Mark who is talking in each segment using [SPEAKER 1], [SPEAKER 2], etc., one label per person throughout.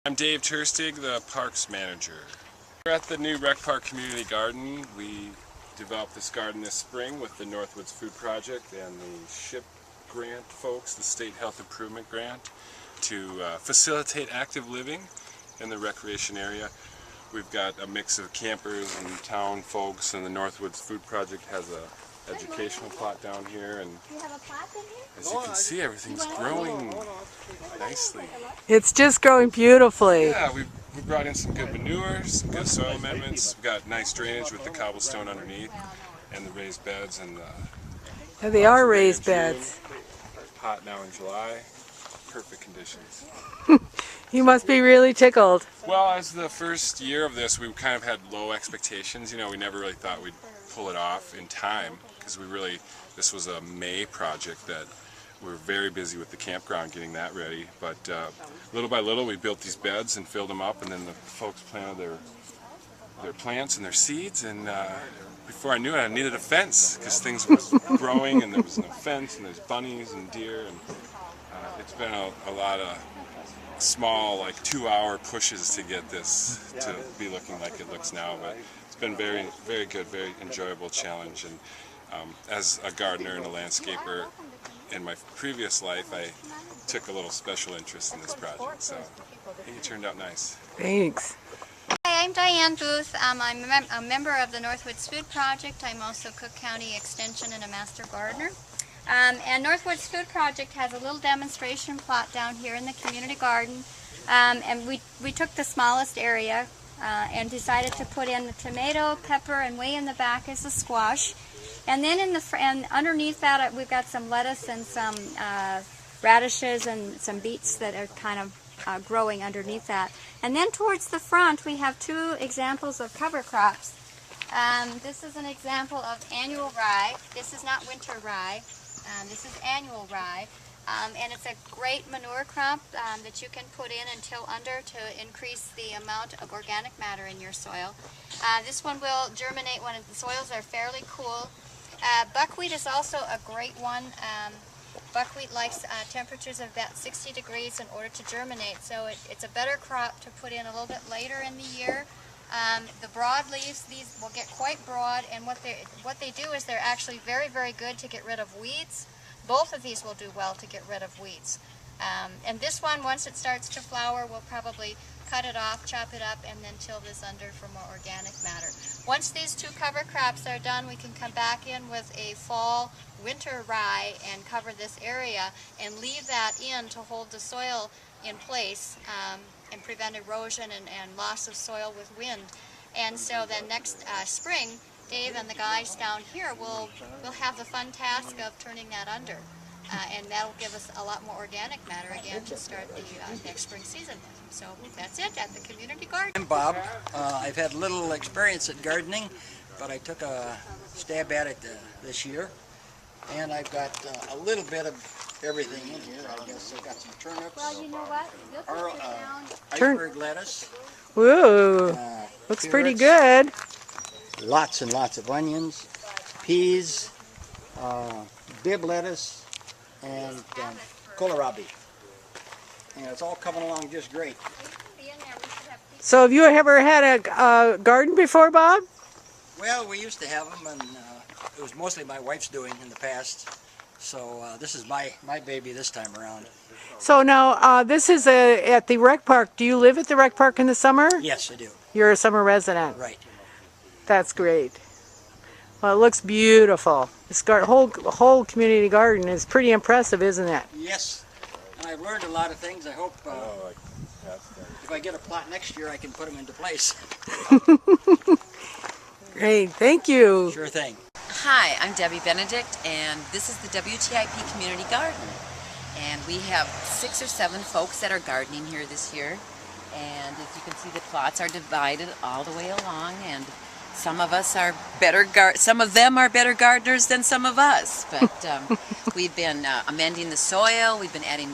[SPEAKER 1] I'm Dave Turstig, the Parks Manager. We're at the new Rec Park Community Garden. We developed this garden this spring with the Northwoods Food Project and the SHIP grant folks, the State Health Improvement Grant, to facilitate active living in the recreation area. We've got a mix of campers and town folks, and the Northwoods Food Project has a educational plot down here, and
[SPEAKER 2] Do you have a plot in here?
[SPEAKER 1] as you can see, everything's growing nicely.
[SPEAKER 3] It's just growing beautifully.
[SPEAKER 1] Yeah, we brought in some good manure, some good soil amendments. We've got nice drainage with the cobblestone underneath and the raised beds, and
[SPEAKER 3] They are raised beds.
[SPEAKER 1] hot now in July. Perfect conditions.
[SPEAKER 3] You must be really tickled.
[SPEAKER 1] Well, as the first year of this, we kind of had low expectations. You know, we never really thought we'd pull it off in time, because this was a May project that we were very busy with the campground getting that ready. But little by little, we built these beds and filled them up, and then the folks planted their plants and their seeds, and before I knew it, I needed a fence, because things were growing and there was no fence, and there's bunnies and deer, and it's been a lot of small, like 2-hour pushes to get this to be looking like it looks now, but it's been very, very good, very enjoyable challenge. And as a gardener and a landscaper in my previous life, I took a little special interest in this project, so I think it turned out nice.
[SPEAKER 3] Thanks.
[SPEAKER 2] Hi, I'm Diane Booth. I'm a member of the Northwoods Food Project. I'm also Cook County Extension and a Master Gardener. And Northwoods Food Project has a little demonstration plot down here in the community garden. And we took the smallest area and decided to put in the tomato, pepper, and way in the back is the squash. And then and underneath that we've got some lettuce and some radishes and some beets that are kind of growing underneath that. And then towards the front we have 2 examples of cover crops. This is an example of annual rye. This is not winter rye. This is annual rye, and it's a great manure crop that you can put in until under to increase the amount of organic matter in your soil. This one will germinate when the soils are fairly cool. Buckwheat is also a great one. Buckwheat likes temperatures of about 60 degrees in order to germinate, so it's a better crop to put in a little bit later in the year. The broadleaves, these will get quite broad, and what they do is they're actually very, very good to get rid of weeds. Both of these will do well to get rid of weeds. And this one, once it starts to flower, we'll probably cut it off, chop it up, and then till this under for more organic matter. Once these 2 cover crops are done, we can come back in with a fall winter rye and cover this area and leave that in to hold the soil in place and prevent erosion and loss of soil with wind. And so then next spring, Dave and the guys down here will have the fun task of turning that under. And that'll give us a lot more organic matter again to start the next spring season with. So that's it at the community garden.
[SPEAKER 4] I'm Bob. I've had little experience at gardening, but I took a stab at it this year. And I've got a little bit of everything in here. I guess I've got some turnips.
[SPEAKER 2] Well, you know what?
[SPEAKER 4] Iceberg lettuce.
[SPEAKER 3] Woo! Looks pretty good.
[SPEAKER 4] Lots and lots of onions, peas, bib lettuce, and kohlrabi. And it's all coming along just great.
[SPEAKER 3] So have you ever had a garden before, Bob?
[SPEAKER 4] Well, we used to have them, and it was mostly my wife's doing in the past. So this is my baby this time around.
[SPEAKER 3] So now this is at the rec park. Do you live at the rec park in the summer?
[SPEAKER 4] Yes, I do.
[SPEAKER 3] You're a summer resident.
[SPEAKER 4] Right.
[SPEAKER 3] That's great. Well, it looks beautiful. This whole community garden is pretty impressive, isn't it?
[SPEAKER 4] Yes. And I've learned a lot of things. I hope if I get a plot next year, I can put them into place.
[SPEAKER 3] Great. Thank you.
[SPEAKER 4] Sure thing.
[SPEAKER 5] Hi, I'm Debbie Benedict, and this is the WTIP Community Garden. And we have 6 or 7 folks that are gardening here this year. And as you can see, the plots are divided all the way along, and some of us are some of them are better gardeners than some of us. But we've been amending the soil, we've been adding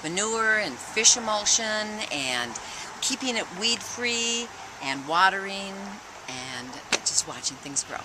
[SPEAKER 5] manure and fish emulsion, and keeping it weed-free, and watering, and just watching things grow.